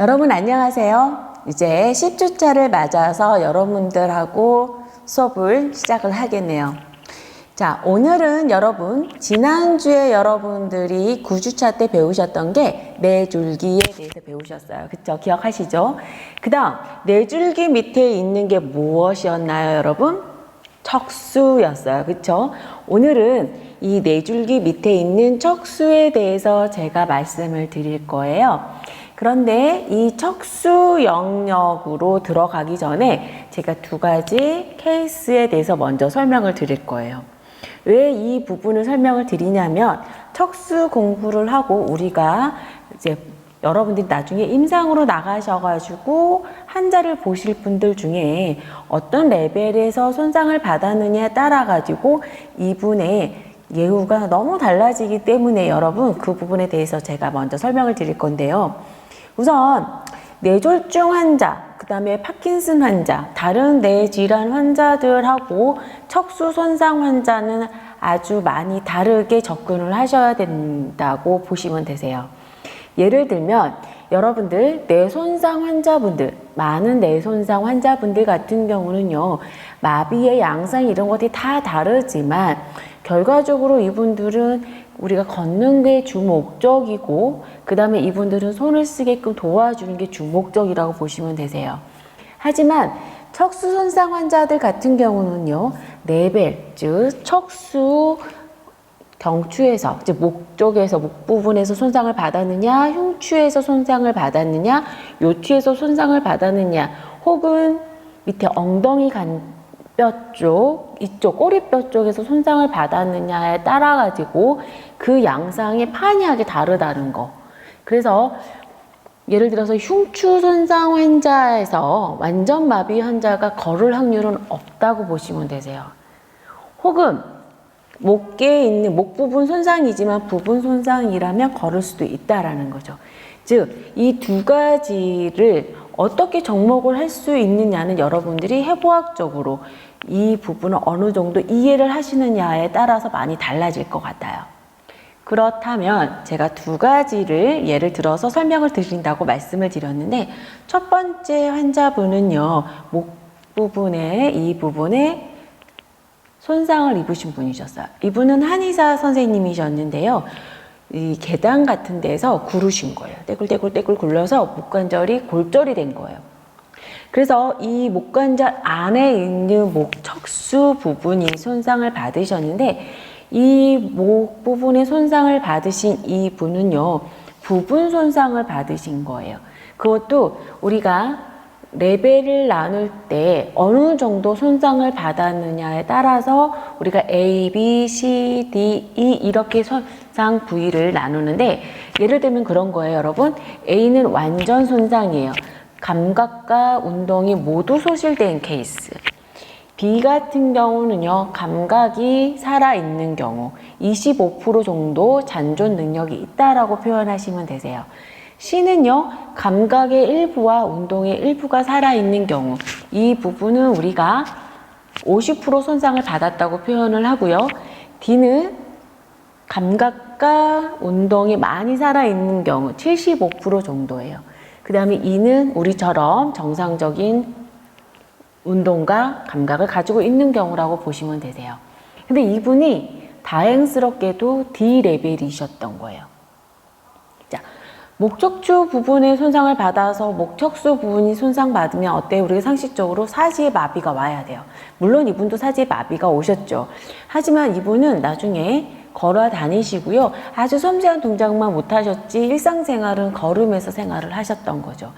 여러분 안녕하세요. 이제 10주차를 맞아서 여러분들하고 수업을 시작을 하겠네요. 자, 오늘은 여러분 지난주에 여러분들이 9주차 때 배우셨던 게 뇌줄기에 대해서 배우셨어요. 그쵸? 기억하시죠? 그 다음 뇌줄기 밑에 있는 게 무엇이었나요, 여러분? 척수였어요. 그쵸? 오늘은 이 뇌줄기 밑에 있는 척수에 대해서 제가 말씀을 드릴 거예요. 그런데 이 척수 영역으로 들어가기 전에 제가 두 가지 케이스에 대해서 먼저 설명을 드릴 거예요. 왜 이 부분을 설명을 드리냐면 척수 공부를 하고 우리가 이제 여러분들이 나중에 임상으로 나가셔가지고 환자를 보실 분들 중에 어떤 레벨에서 손상을 받았느냐에 따라 가지고 이분의 예후가 너무 달라지기 때문에 여러분 그 부분에 대해서 제가 먼저 설명을 드릴 건데요. 우선 뇌졸중 환자, 그 다음에 파킨슨 환자, 다른 뇌질환 환자들하고 척수 손상 환자는 아주 많이 다르게 접근을 하셔야 된다고 보시면 되세요. 예를 들면 여러분들 뇌손상 환자분들, 많은 뇌손상 환자분들 같은 경우는요, 마비의 양상 이런 것들이 다 다르지만 결과적으로 이분들은 우리가 걷는 게 주 목적이고 그 다음에 이분들은 손을 쓰게끔 도와주는 게 주 목적이라고 보시면 되세요. 하지만 척수 손상 환자들 같은 경우는요, 레벨, 즉 척수 경추에서, 즉 목 쪽에서, 목 부분에서 손상을 받았느냐, 흉추에서 손상을 받았느냐, 요추에서 손상을 받았느냐, 혹은 밑에 엉덩이 뼈 쪽, 이쪽 꼬리뼈 쪽에서 손상을 받았느냐에 따라 가지고 그 양상이 판이하게 다르다는 거. 그래서 예를 들어서 흉추 손상 환자에서 완전 마비 환자가 걸을 확률은 없다고 보시면 되세요. 혹은 목계에 있는 목 부분 손상이지만 부분 손상이라면 걸을 수도 있다라는 거죠. 즉, 이 두 가지를 어떻게 접목을 할 수 있느냐는 여러분들이 해부학적으로 이 부분을 어느 정도 이해를 하시느냐에 따라서 많이 달라질 것 같아요. 그렇다면 제가 두 가지를 예를 들어서 설명을 드린다고 말씀을 드렸는데, 첫 번째 환자분은요, 목 부분에 이 부분에 손상을 입으신 분이셨어요. 이분은 한의사 선생님이셨는데요. 이 계단 같은 데서 구르신 거예요. 떼굴떼굴 굴러서 목관절이 골절이 된 거예요. 그래서 이 목관절 안에 있는 목 척수 부분이 손상을 받으셨는데, 이 목 부분에 손상을 받으신 이 분은요, 부분 손상을 받으신 거예요. 그것도 우리가 레벨을 나눌 때 어느 정도 손상을 받았느냐에 따라서 우리가 A, B, C, D, E 이렇게 손상 부위를 나누는데, 예를 들면 그런 거예요, 여러분. A는 완전 손상이에요. 감각과 운동이 모두 소실된 케이스. B 같은 경우는요, 감각이 살아있는 경우 25% 정도 잔존 능력이 있다라고 표현하시면 되세요. C는요, 감각의 일부와 운동의 일부가 살아있는 경우, 이 부분은 우리가 50% 손상을 받았다고 표현을 하고요. D는 감각과 운동이 많이 살아있는 경우 75% 정도예요. 그 다음에 E는 우리처럼 정상적인 운동과 감각을 가지고 있는 경우라고 보시면 되세요. 근데 이분이 다행스럽게도 D 레벨이셨던 거예요. 자, 목척추 부분에 손상을 받아서 목척수 부분이 손상받으면 어때요? 우리가 상식적으로 사지의 마비가 와야 돼요. 물론 이분도 사지의 마비가 오셨죠. 하지만 이분은 나중에 걸어 다니시고요. 아주 섬세한 동작만 못 하셨지 일상생활은 걸으면서 생활을 하셨던 거죠.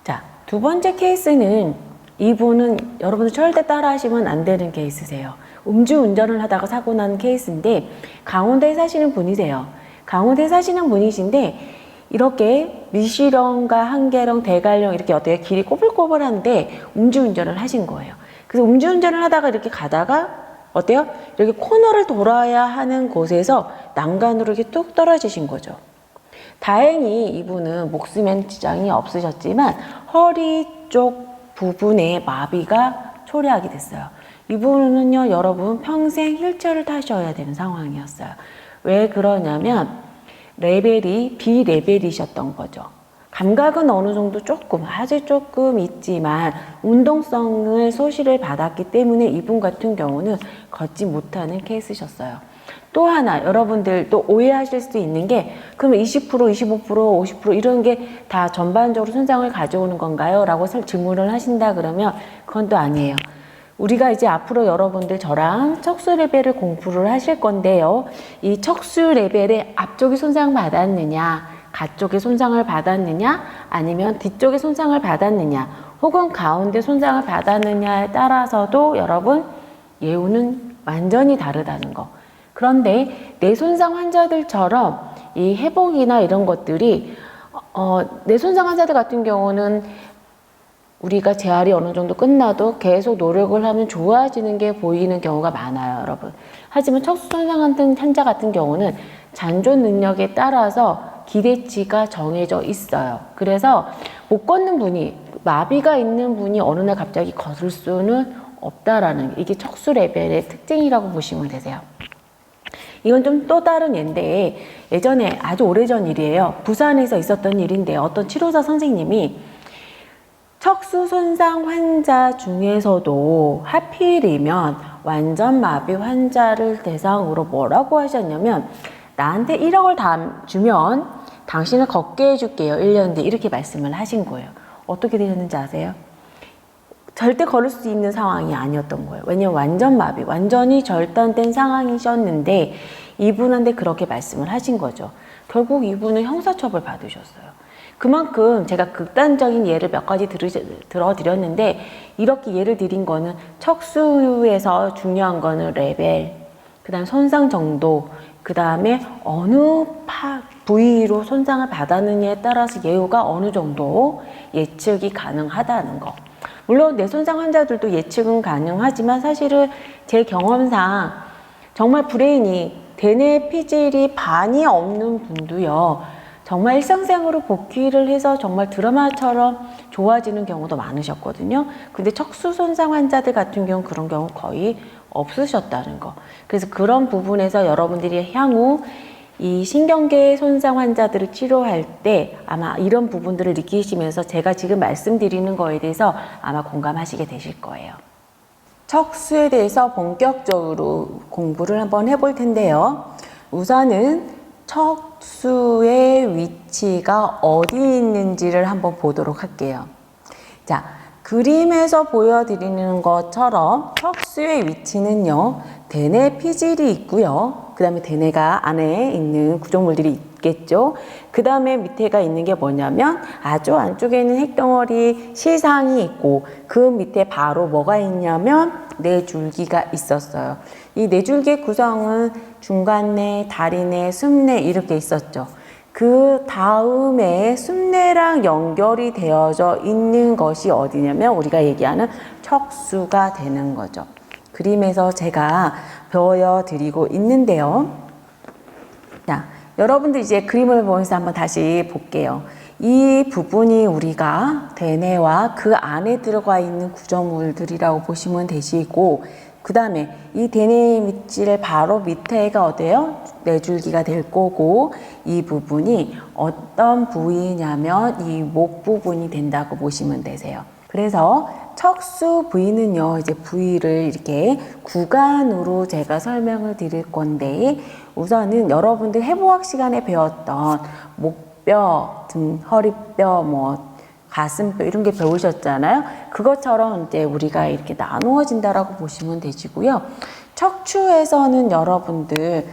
자, 두 번째 케이스는 이분은 여러분들 절대 따라 하시면 안 되는 케이스세요. 음주운전을 하다가 사고 난 케이스인데 강원도에 사시는 분이세요. 강원도에 사시는 분이신데 이렇게 미시령과 한계령, 대관령 이렇게 어때요? 길이 꼬불꼬불한데 음주운전을 하신 거예요. 그래서 음주운전을 하다가 이렇게 가다가 어때요? 이렇게 코너를 돌아야 하는 곳에서 난간으로 이렇게 뚝 떨어지신 거죠. 다행히 이분은 목수면 지장이 없으셨지만 허리 쪽 부분에 마비가 초래하게 됐어요. 이분은요, 여러분 평생 휠체어를 타셔야 되는 상황이었어요. 왜 그러냐면 레벨이 B 레벨이셨던 거죠. 감각은 어느 정도 조금, 아주 조금 있지만 운동성을 소실을 받았기 때문에 이분 같은 경우는 걷지 못하는 케이스셨어요. 또 하나 여러분들 또 오해하실 수 있는 게 그러면 20%, 25%, 50% 이런 게 다 전반적으로 손상을 가져오는 건가요? 라고 질문을 하신다 그러면 그건 또 아니에요. 우리가 이제 앞으로 여러분들 저랑 척수 레벨을 공부를 하실 건데요. 이 척수 레벨의 앞쪽이 손상 받았느냐, 가쪽에 손상을 받았느냐, 아니면 뒤쪽에 손상을 받았느냐, 혹은 가운데 손상을 받았느냐에 따라서도 여러분 예후는 완전히 다르다는 거. 그런데 뇌손상 환자들처럼 이 회복이나 이런 것들이 뇌손상 환자들 같은 경우는 우리가 재활이 어느 정도 끝나도 계속 노력을 하면 좋아지는 게 보이는 경우가 많아요, 여러분. 하지만 척수손상 환자 같은 경우는 잔존 능력에 따라서 기대치가 정해져 있어요. 그래서 못 걷는 분이, 마비가 있는 분이 어느 날 갑자기 걷을 수는 없다라는 이게 척수 레벨의 특징이라고 보시면 되세요. 이건 좀 또 다른 예인데 예전에 아주 오래전 일이에요. 부산에서 있었던 일인데 어떤 치료사 선생님이 척수 손상 환자 중에서도 하필이면 완전 마비 환자를 대상으로 뭐라고 하셨냐면 나한테 1억을 다 주면 당신을 걷게 해줄게요. 1년 뒤 이렇게 말씀을 하신 거예요. 어떻게 되셨는지 아세요? 절대 걸을 수 있는 상황이 아니었던 거예요. 왜냐면 완전 마비, 완전히 절단된 상황이셨는데 이분한테 그렇게 말씀을 하신 거죠. 결국 이분은 형사처벌 받으셨어요. 그만큼 제가 극단적인 예를 몇 가지 들어드렸는데 이렇게 예를 드린 거는 척수에서 중요한 거는 레벨, 그 다음 손상 정도, 그 다음에 어느 부위로 손상을 받았느냐에 따라서 예후가 어느 정도 예측이 가능하다는 거. 물론 뇌손상 환자들도 예측은 가능하지만 사실은 제 경험상 정말 브레인이 대뇌 피질이 반이 없는 분도요. 정말 일상생활로 복귀를 해서 정말 드라마처럼 좋아지는 경우도 많으셨거든요. 근데 척수 손상 환자들 같은 경우는 그런 경우 거의 없으셨다는 거. 그래서 그런 부분에서 여러분들이 향후 이 신경계 손상 환자들을 치료할 때 아마 이런 부분들을 느끼시면서 제가 지금 말씀드리는 거에 대해서 아마 공감하시게 되실 거예요. 척수에 대해서 본격적으로 공부를 한번 해볼 텐데요. 우선은 척수의 위치가 어디 있는지를 한번 보도록 할게요. 자, 그림에서 보여드리는 것처럼 척수의 위치는요, 대뇌 피질이 있고요. 그 다음에 대뇌가 안에 있는 구조물들이 있겠죠. 그 다음에 밑에가 있는 게 뭐냐면 아주 안쪽에 있는 핵덩어리 실상이 있고 그 밑에 바로 뭐가 있냐면 뇌줄기가 있었어요. 이 뇌줄기의 구성은 중간뇌, 다리뇌, 숨뇌 이렇게 있었죠. 그 다음에 숨뇌랑 연결이 되어져 있는 것이 어디냐면 우리가 얘기하는 척수가 되는 거죠. 그림에서 제가 보여드리고 있는데요. 자, 여러분들 이제 그림을 보면서 한번 다시 볼게요. 이 부분이 우리가 대뇌와 그 안에 들어가 있는 구조물들이라고 보시면 되시고 그 다음에 이 대뇌 밑질 바로 밑에가 어때요? 뇌줄기가 될 거고 이 부분이 어떤 부위냐면 이 목 부분이 된다고 보시면 되세요. 그래서 척수 부위는요, 이제 부위를 이렇게 구간으로 제가 설명을 드릴 건데 우선은 여러분들 해부학 시간에 배웠던 목뼈, 등, 허리뼈, 가슴뼈 이런 게 배우셨잖아요. 그것처럼 이제 우리가 이렇게 나누어진다라고 보시면 되시고요. 척추에서는 여러분들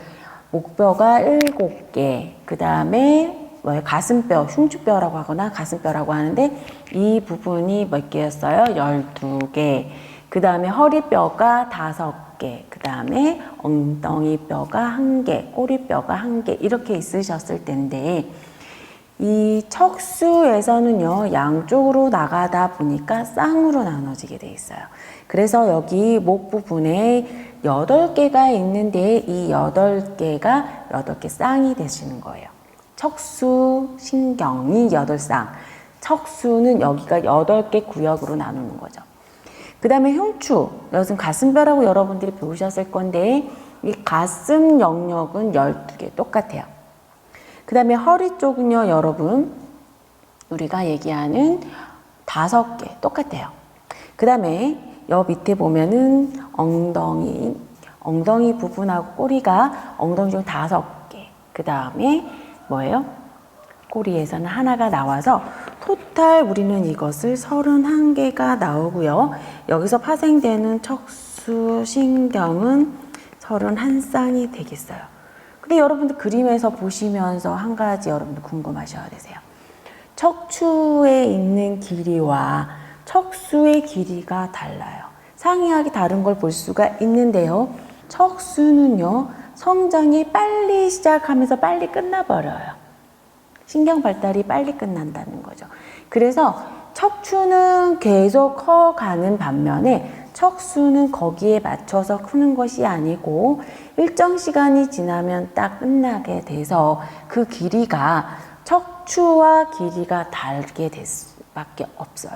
목뼈가 7개, 그 다음에 가슴뼈, 흉추뼈라고 하거나 가슴뼈라고 하는데 이 부분이 몇 개였어요? 12개. 그 다음에 허리뼈가 5개. 그 다음에 엉덩이뼈가 1개, 꼬리뼈가 1개 이렇게 있으셨을 텐데 이 척수에서는요, 양쪽으로 나가다 보니까 쌍으로 나눠지게 돼 있어요. 그래서 여기 목 부분에 8개가 있는데 이 8개가 8개 쌍이 되시는 거예요. 척수 신경이 8쌍. 척수는 여기가 8개 구역으로 나누는 거죠. 그 다음에 흉추. 여기서 가슴뼈라고 여러분들이 배우셨을 건데 이 가슴 영역은 12개 똑같아요. 그 다음에 허리 쪽은요, 여러분 우리가 얘기하는 5개 똑같아요. 그 다음에 여 밑에 보면은 엉덩이 부분하고 꼬리가 엉덩이 중 5개. 그 다음에 뭐예요? 꼬리에서는 하나가 나와서 토탈 우리는 이것을 31개가 나오고요. 여기서 파생되는 척수신경은 31쌍이 되겠어요. 근데 여러분들 그림에서 보시면서 한 가지 여러분들 궁금하셔야 되세요. 척추에 있는 길이와 척수의 길이가 달라요. 상이하게 다른 걸 볼 수가 있는데요. 척수는요, 성장이 빨리 시작하면서 빨리 끝나버려요. 신경 발달이 빨리 끝난다는 거죠. 그래서 척추는 계속 커가는 반면에 척수는 거기에 맞춰서 크는 것이 아니고 일정 시간이 지나면 딱 끝나게 돼서 그 길이가 척추와 길이가 다르게 될 수밖에 없어요.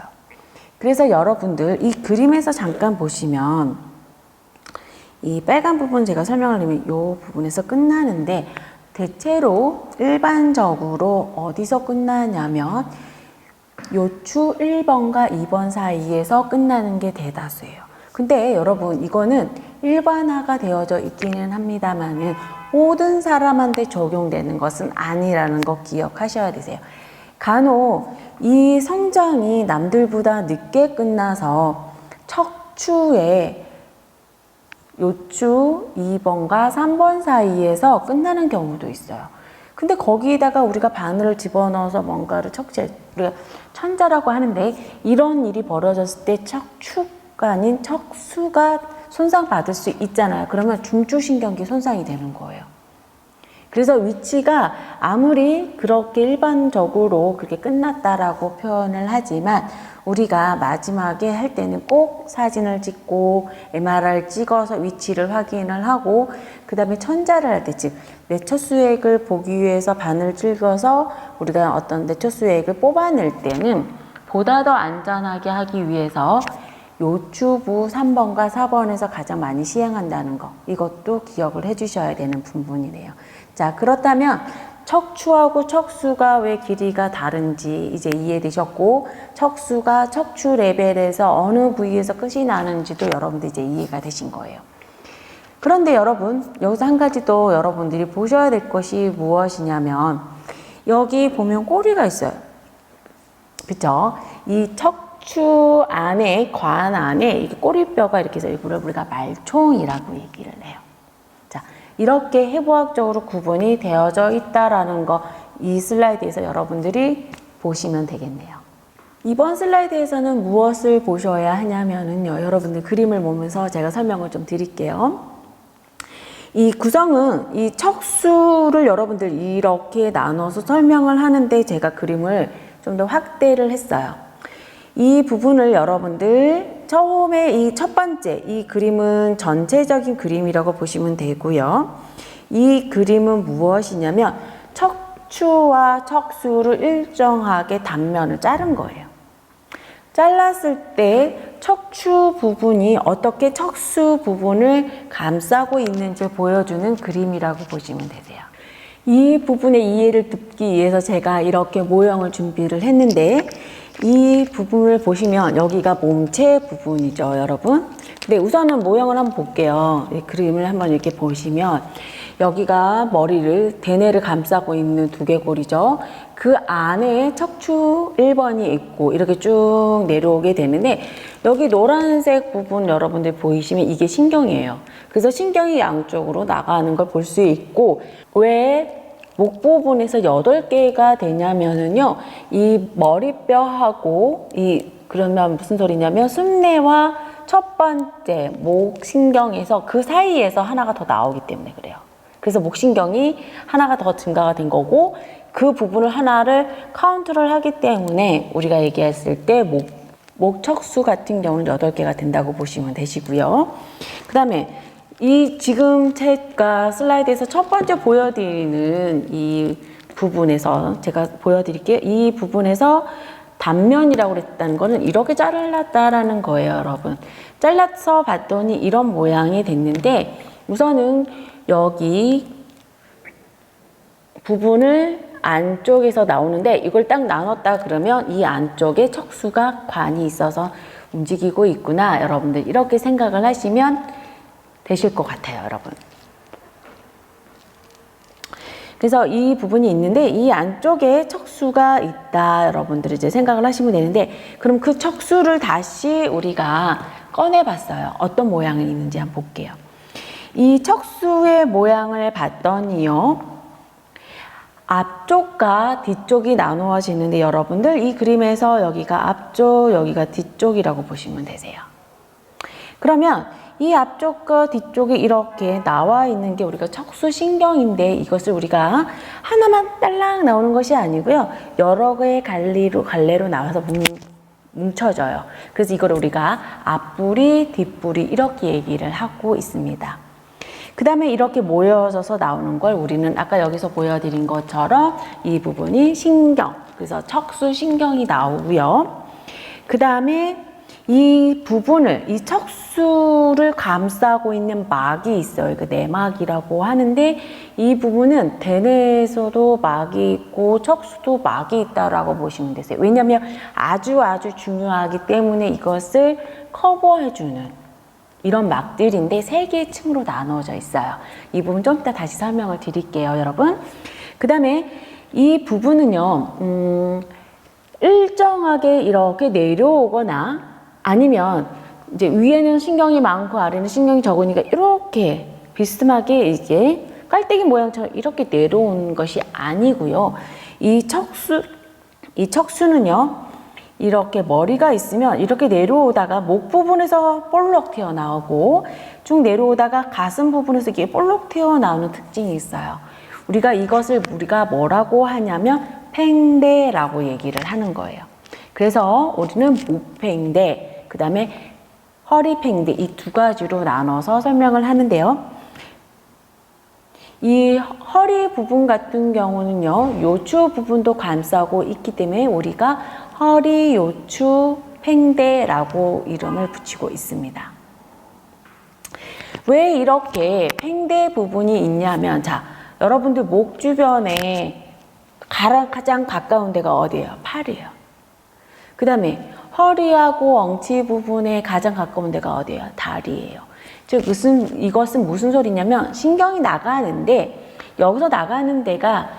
그래서 여러분들 이 그림에서 잠깐 보시면 이 빨간 부분 제가 설명을 하면 이 부분에서 끝나는데 대체로 일반적으로 어디서 끝나냐면 요추 1번과 2번 사이에서 끝나는 게 대다수예요. 근데 여러분 이거는 일반화가 되어져 있기는 합니다만은 모든 사람한테 적용되는 것은 아니라는 거 기억하셔야 되세요. 간혹 이 성장이 남들보다 늦게 끝나서 척추에 요추 2번과 3번 사이에서 끝나는 경우도 있어요. 근데 거기에다가 우리가 바늘을 집어넣어서 뭔가를 척추에, 우리가 천자라고 하는데 이런 일이 벌어졌을 때 척추가 아닌 척수가 손상받을 수 있잖아요. 그러면 중추신경계 손상이 되는 거예요. 그래서 위치가 아무리 그렇게 일반적으로 그렇게 끝났다라고 표현을 하지만 우리가 마지막에 할 때는 꼭 사진을 찍고 MRI를 찍어서 위치를 확인을 하고 그 다음에 천자를 할 때 즉 내처수액을 보기 위해서 바늘 찍어서 우리가 어떤 내처수액을 뽑아낼 때는 보다 더 안전하게 하기 위해서 요추부 3번과 4번에서 가장 많이 시행한다는 거 이것도 기억을 해 주셔야 되는 부분이네요. 자, 그렇다면 척추하고 척수가 왜 길이가 다른지 이제 이해되셨고 척수가 척추 레벨에서 어느 부위에서 끝이 나는지도 여러분들 이제 이해가 되신 거예요. 그런데 여러분 여기서 한 가지 또 여러분들이 보셔야 될 것이 무엇이냐면 여기 보면 꼬리가 있어요. 그쵸? 이 척추 안에 관 안에 이게 꼬리뼈가 이렇게 해서 일부러 우리가 말총이라고 얘기를 해요. 자, 이렇게 해부학적으로 구분이 되어져 있다라는 거 이 슬라이드에서 여러분들이 보시면 되겠네요. 이번 슬라이드에서는 무엇을 보셔야 하냐면은요, 여러분들 그림을 보면서 제가 설명을 좀 드릴게요. 이 구성은 이 척수를 여러분들 이렇게 나눠서 설명을 하는데 제가 그림을 좀 더 확대를 했어요. 이 부분을 여러분들 처음에 이 첫 번째 이 그림은 전체적인 그림이라고 보시면 되고요. 이 그림은 무엇이냐면 척추와 척수를 일정하게 단면을 자른 거예요. 잘랐을 때 척추 부분이 어떻게 척수 부분을 감싸고 있는지 보여주는 그림이라고 보시면 되세요. 이 부분의 이해를 돕기 위해서 제가 이렇게 모형을 준비를 했는데 이 부분을 보시면 여기가 몸체 부분이죠, 여러분. 근데 우선은 모형을 한번 볼게요. 이 그림을 한번 이렇게 보시면 여기가 머리를 대뇌를 감싸고 있는 두개골이죠. 그 안에 척추 1번이 있고 이렇게 쭉 내려오게 되는데 여기 노란색 부분 여러분들 보이시면 이게 신경이에요. 그래서 신경이 양쪽으로 나가는 걸 볼 수 있고 왜 목 부분에서 8개가 되냐면은요, 이 머리뼈하고 그러면 무슨 소리냐면 숨내와 첫 번째 목신경에서 그 사이에서 하나가 더 나오기 때문에 그래요. 그래서 목신경이 하나가 더 증가가 된 거고 그 부분을 하나를 카운트를 하기 때문에 우리가 얘기했을 때 목척수 같은 경우는 8개가 된다고 보시면 되시고요. 그 다음에 이 지금 제가 슬라이드에서 첫 번째 보여드리는 이 부분에서 제가 보여드릴게요. 이 부분에서 단면이라고 그랬다는 거는 이렇게 잘랐다라는 거예요, 여러분. 잘라서 봤더니 이런 모양이 됐는데 우선은 여기 부분을 안쪽에서 나오는데 이걸 딱 나눴다 그러면 이 안쪽에 척수가 관이 있어서 움직이고 있구나. 여러분들 이렇게 생각을 하시면 되실 것 같아요, 여러분. 그래서 이 부분이 있는데 이 안쪽에 척수가 있다. 여러분들이 이제 생각을 하시면 되는데 그럼 그 척수를 다시 우리가 꺼내 봤어요. 어떤 모양이 있는지 한번 볼게요. 이 척수의 모양을 봤더니요. 앞쪽과 뒤쪽이 나누어지는데 여러분들 이 그림에서 여기가 앞쪽, 여기가 뒤쪽이라고 보시면 되세요. 그러면 이 앞쪽과 뒤쪽이 이렇게 나와 있는 게 우리가 척수신경인데 이것을 우리가 하나만 딸랑 나오는 것이 아니고요. 여러 개의 갈래로 나와서 뭉쳐져요. 그래서 이걸 우리가 앞뿌리, 뒷뿌리 이렇게 얘기를 하고 있습니다. 그 다음에 이렇게 모여져서 나오는 걸 우리는 아까 여기서 보여드린 것처럼 이 부분이 신경, 그래서 척수신경이 나오고요. 그 다음에 이 부분을, 이 척수를 감싸고 있는 막이 있어요. 그 내막이라고 하는데 이 부분은 대뇌에서도 막이 있고 척수도 막이 있다라고 보시면 되세요. 왜냐하면 아주 중요하기 때문에 이것을 커버해주는 이런 막들인데 세 개의 층으로 나눠져 있어요. 이 부분 좀 이따 다시 설명을 드릴게요, 여러분. 그 다음에 이 부분은요, 일정하게 이렇게 내려오거나 아니면 이제 위에는 신경이 많고 아래는 신경이 적으니까 이렇게 비스듬하게 이게 깔때기 모양처럼 이렇게 내려오는 것이 아니고요. 이 척수는요, 이렇게 머리가 있으면 이렇게 내려오다가 목 부분에서 볼록 튀어나오고 쭉 내려오다가 가슴 부분에서 이게 볼록 튀어나오는 특징이 있어요. 이것을 우리가 뭐라고 하냐면 팽대라고 얘기를 하는 거예요. 그래서 우리는 목팽대, 그 다음에 허리팽대 이 두 가지로 나눠서 설명을 하는데요. 이 허리 부분 같은 경우는요, 요추 부분도 감싸고 있기 때문에 우리가 허리 요추 팽대라고 이름을 붙이고 있습니다. 왜 이렇게 팽대 부분이 있냐면, 자, 여러분들 목 주변에 가장 가까운 데가 어디예요? 팔이에요. 그 다음에 허리하고 엉치 부분에 가장 가까운 데가 어디예요? 다리예요. 즉 이것은 무슨 소리냐면 신경이 나가는데 여기서 나가는 데가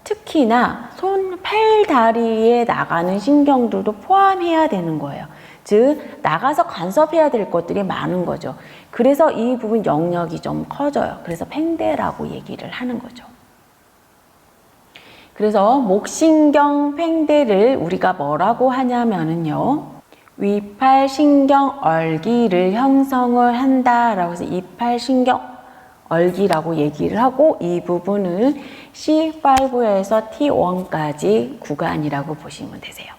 특히나 손, 팔, 다리에 나가는 신경들도 포함해야 되는 거예요. 즉 나가서 간섭해야 될 것들이 많은 거죠. 그래서 이 부분 영역이 좀 커져요. 그래서 팽대라고 얘기를 하는 거죠. 그래서 목신경 팽대를 우리가 뭐라고 하냐면은요, 위팔신경 얼기를 형성을 한다라고 해서 이팔신경 얼기라고 얘기를 하고 이 부분은 C5에서 T1까지 구간이라고 보시면 되세요.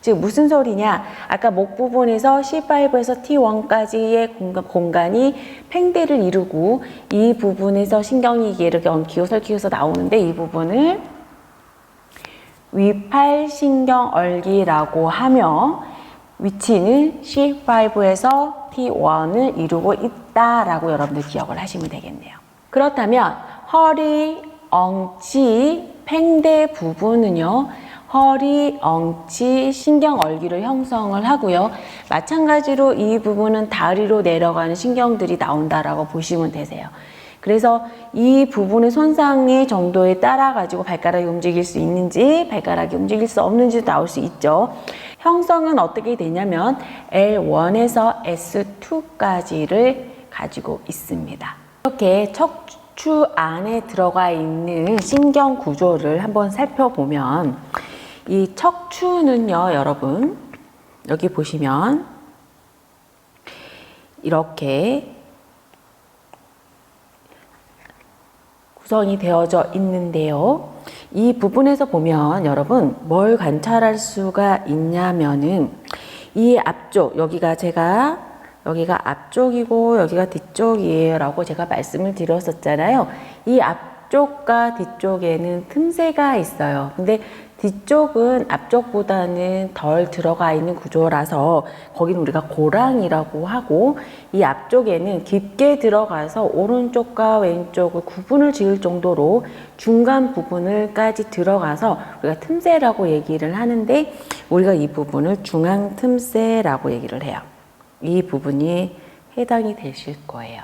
즉 무슨 소리냐, 아까 목 부분에서 C5에서 T1까지의 공간이 팽대를 이루고 이 부분에서 신경이 이렇게 엉키고 설키고서 나오는데 이 부분을 위팔신경얼기라고 하며 위치는 C5에서 T1을 이루고 있다라고 여러분들 기억을 하시면 되겠네요. 그렇다면 허리, 엉치, 팽대 부분은요, 허리, 엉치, 신경얼기를 형성을 하고요. 마찬가지로 이 부분은 다리로 내려가는 신경들이 나온다라고 보시면 되세요. 그래서 이 부분의 손상의 정도에 따라 가지고 발가락이 움직일 수 있는지 발가락이 움직일 수 없는지도 나올 수 있죠. 형성은 어떻게 되냐면 L1에서 S2까지를 가지고 있습니다. 이렇게 척추 안에 들어가 있는 신경 구조를 한번 살펴보면 이 척추는요, 여러분 여기 보시면 이렇게 구성이 되어져 있는데요. 이 부분에서 보면 여러분 뭘 관찰할 수가 있냐면은 이 앞쪽, 여기가 앞쪽이고 여기가 뒤쪽이에요 라고 제가 말씀을 드렸었잖아요. 이 앞쪽과 뒤쪽에는 틈새가 있어요. 근데 뒤쪽은 앞쪽보다는 덜 들어가 있는 구조라서 거기는 우리가 고랑이라고 하고, 이 앞쪽에는 깊게 들어가서 오른쪽과 왼쪽을 구분을 지을 정도로 중간 부분을까지 들어가서 우리가 틈새라고 얘기를 하는데, 우리가 이 부분을 중앙 틈새라고 얘기를 해요. 이 부분이 해당이 되실 거예요.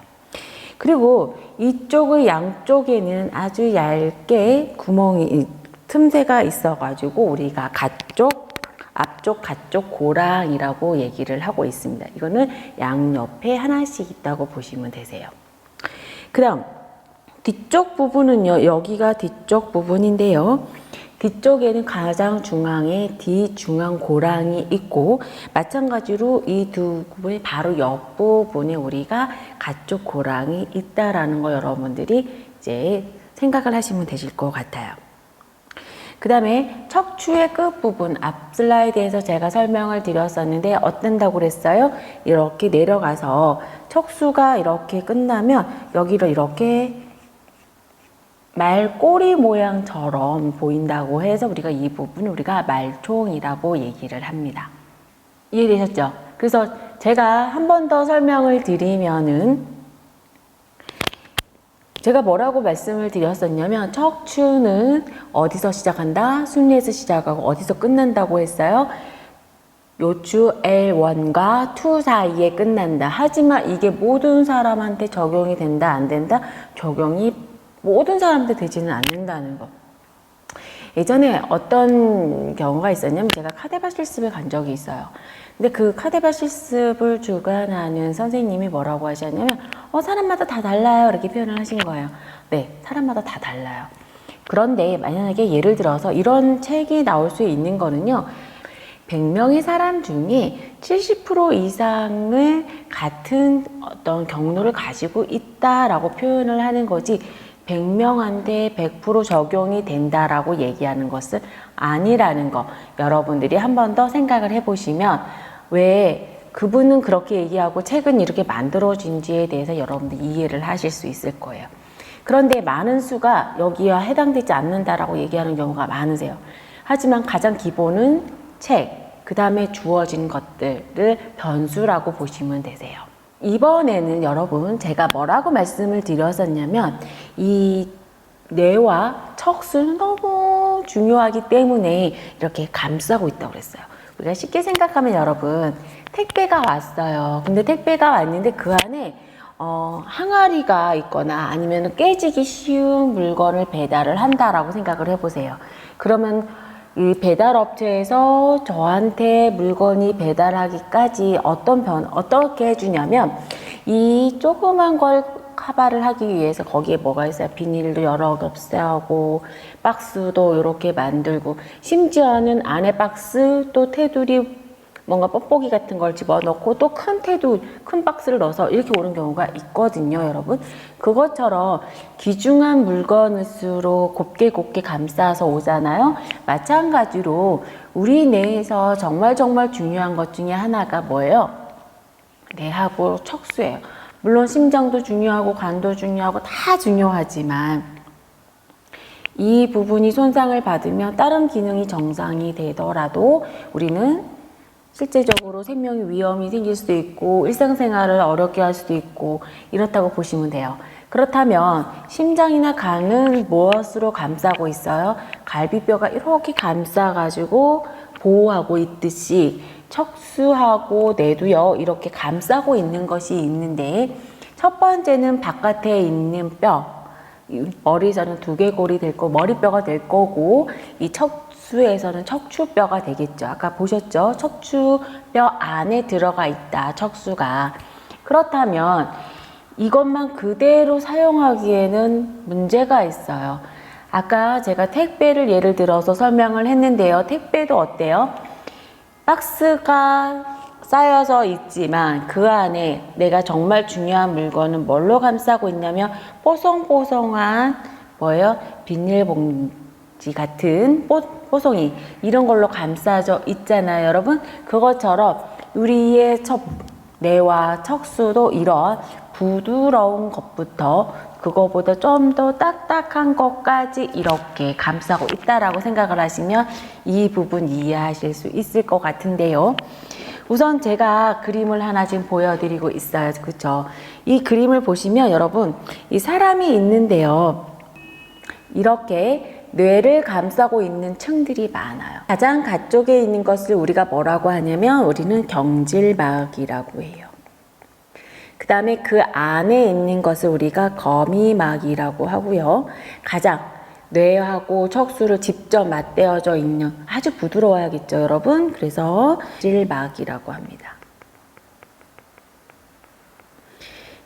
그리고 이쪽의 양쪽에는 아주 얇게 구멍이, 틈새가 있어가지고 우리가 앞쪽 가쪽 고랑이라고 얘기를 하고 있습니다. 이거는 양옆에 하나씩 있다고 보시면 되세요. 그 다음 뒤쪽 부분은요, 여기가 뒤쪽 부분인데요. 뒤쪽에는 가장 중앙에 뒤중앙 고랑이 있고, 마찬가지로 이 두 부분의 바로 옆부분에 우리가 가쪽 고랑이 있다라는 거 여러분들이 이제 생각을 하시면 되실 것 같아요. 그 다음에 척추의 끝부분, 앞 슬라이드에서 제가 설명을 드렸었는데 어떤다고 그랬어요? 이렇게 내려가서 척수가 이렇게 끝나면 여기를 이렇게 말꼬리 모양처럼 보인다고 해서 우리가 이 부분을 우리가 말총이라고 얘기를 합니다. 이해되셨죠? 그래서 제가 한 번 더 설명을 드리면은, 제가 뭐라고 말씀을 드렸었냐면 척추는 어디서 시작한다? 순리에서 시작하고 어디서 끝난다고 했어요? 요추 L1과 2 사이에 끝난다. 하지만 이게 모든 사람한테 적용이 된다, 안 된다? 적용이 모든 사람한테 되지는 않는다는 거. 예전에 어떤 경우가 있었냐면 제가 카데바 실습을 간 적이 있어요. 근데 그 카데바 실습을 주관하는 선생님이 뭐라고 하셨냐면 사람마다 다 달라요, 이렇게 표현을 하신 거예요. 네, 사람마다 다 달라요. 그런데 만약에 예를 들어서 이런 책이 나올 수 있는 거는요, 100명의 사람 중에 70% 이상을 같은 어떤 경로를 가지고 있다라고 표현을 하는 거지, 100명한테 100% 적용이 된다라고 얘기하는 것은 아니라는 거 여러분들이 한 번 더 생각을 해보시면, 왜 그분은 그렇게 얘기하고 책은 이렇게 만들어진지에 대해서 여러분들 이해를 하실 수 있을 거예요. 그런데 많은 수가 여기와 해당되지 않는다라고 얘기하는 경우가 많으세요. 하지만 가장 기본은 책, 그 다음에 주어진 것들을 변수라고 보시면 되세요. 이번에는 여러분 제가 뭐라고 말씀을 드렸었냐면, 이 뇌와 척수는 너무 중요하기 때문에 이렇게 감싸고 있다고 그랬어요. 우리가 쉽게 생각하면 여러분, 택배가 왔어요. 근데 택배가 왔는데 그 안에 항아리가 있거나 아니면 깨지기 쉬운 물건을 배달을 한다라고 생각을 해보세요. 그러면 이 배달업체에서 저한테 물건이 배달하기까지 어떻게 해주냐면, 이 조그만 걸 커버를 하기 위해서 거기에 뭐가 있어요? 비닐도 여러 개 없애고, 박스도 이렇게 만들고, 심지어는 안에 박스 또 테두리 뭔가 뽁뽁이 같은 걸 집어넣고 또 큰 박스를 넣어서 이렇게 오는 경우가 있거든요, 여러분. 그것처럼 귀중한 물건으로 곱게 감싸서 오잖아요. 마찬가지로 우리 뇌에서 정말 중요한 것 중에 하나가 뭐예요? 뇌하고 척수예요. 물론 심장도 중요하고 간도 중요하고 다 중요하지만, 이 부분이 손상을 받으면 다른 기능이 정상이 되더라도 우리는 실제적으로 생명의 위험이 생길 수도 있고 일상생활을 어렵게 할 수도 있고 이렇다고 보시면 돼요. 그렇다면 심장이나 간은 무엇으로 감싸고 있어요? 갈비뼈가 이렇게 감싸가지고 보호하고 있듯이 척수하고 뇌도요, 이렇게 감싸고 있는 것이 있는데, 첫 번째는 바깥에 있는 뼈, 머리에서는 두개골이 될 거고 머리뼈가 될 거고, 이 척수에서는 척추뼈가 되겠죠. 아까 보셨죠? 척추뼈 안에 들어가 있다, 척수가. 그렇다면 이것만 그대로 사용하기에는 문제가 있어요. 아까 제가 택배를 예를 들어서 설명을 했는데요. 택배도 어때요? 박스가 쌓여서 있지만 그 안에 내가 정말 중요한 물건은 뭘로 감싸고 있냐면 뽀송뽀송한 뭐예요? 비닐봉지 같은 뽀송이, 이런 걸로 감싸져 있잖아요, 여러분. 그것처럼 우리의 뇌와 척수도 이런 부드러운 것부터 그거보다 좀 더 딱딱한 것까지 이렇게 감싸고 있다라고 생각을 하시면 이 부분 이해하실 수 있을 것 같은데요. 우선 제가 그림을 하나 지금 보여드리고 있어요. 그렇죠? 이 그림을 보시면 여러분, 이 사람이 있는데요. 이렇게 뇌를 감싸고 있는 층들이 많아요. 가장 가쪽에 있는 것을 우리가 뭐라고 하냐면 우리는 경질막이라고 해요. 그 다음에 그 안에 있는 것을 우리가 거미막이라고 하고요. 가장 뇌하고 척수를 직접 맞대어져 있는 아주 부드러워야겠죠, 여러분. 그래서 경질막이라고 합니다.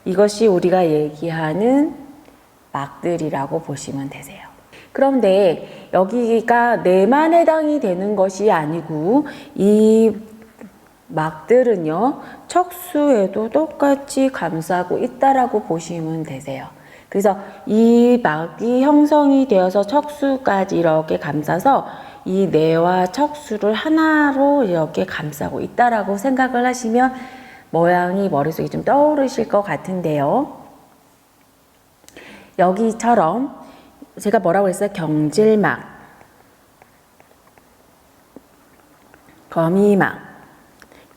이것이 우리가 얘기하는 막들이라고 보시면 되세요. 그런데 여기가 뇌만 해당이 되는 것이 아니고 이 막들은요, 척수에도 똑같이 감싸고 있다라고 보시면 되세요. 그래서 이 막이 형성이 되어서 척수까지 이렇게 감싸서 이 뇌와 척수를 하나로 이렇게 감싸고 있다라고 생각을 하시면 모양이 머릿속에 좀 떠오르실 것 같은데요. 여기처럼 제가 뭐라고 했어요? 경질막, 거미막,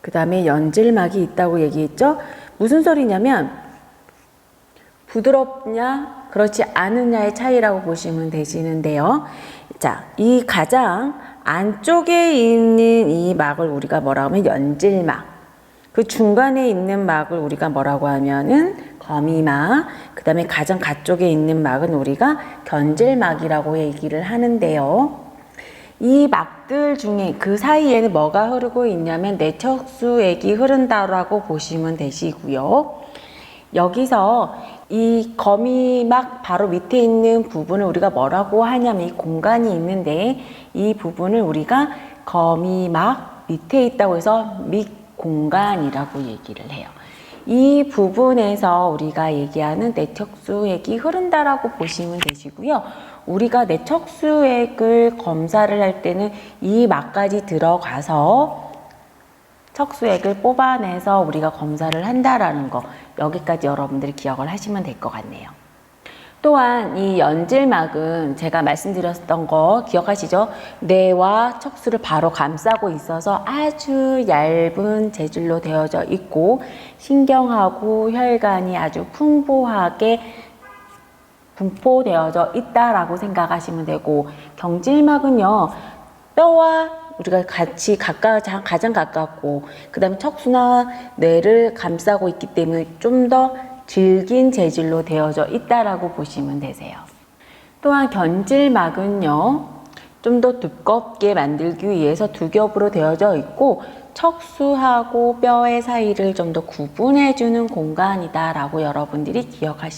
그 다음에 연질막이 있다고 얘기했죠? 무슨 소리냐면 부드럽냐 그렇지 않느냐의 차이라고 보시면 되시는데요. 자, 이 가장 안쪽에 있는 이 막을 우리가 뭐라고 하면 연질막, 그 중간에 있는 막을 우리가 뭐라고 하면은 거미막, 그 다음에 가장 가쪽에 있는 막은 우리가 견질막이라고 얘기를 하는데요. 이 막들 중에 그 사이에는 뭐가 흐르고 있냐면 뇌척수액이 흐른다라고 보시면 되시고요. 여기서 이 거미막 바로 밑에 있는 부분을 우리가 뭐라고 하냐면 이 공간이 있는데 이 부분을 우리가 거미막 밑에 있다고 해서 밑공간이라고 얘기를 해요. 이 부분에서 우리가 얘기하는 뇌척수액이 흐른다라고 보시면 되시고요. 우리가 뇌척수액을 검사를 할 때는 이 막까지 들어가서 척수액을 뽑아내서 우리가 검사를 한다라는 거, 여기까지 여러분들이 기억을 하시면 될 것 같네요. 또한 이 연질막은 제가 말씀드렸던 거 기억하시죠? 뇌와 척수를 바로 감싸고 있어서 아주 얇은 재질로 되어져 있고 신경하고 혈관이 아주 풍부하게 분포되어져 있다라고 생각하시면 되고, 경질막은요, 뼈와 우리가 같이 가장 가깝고 그 다음에 척수나 뇌를 감싸고 있기 때문에 좀 더 질긴 재질로 되어져 있다라고 보시면 되세요. 또한 견질막은요, 좀 더 두껍게 만들기 위해서 두 겹으로 되어져 있고 척수하고 뼈의 사이를 좀 더 구분해주는 공간이다라고 여러분들이 기억하시면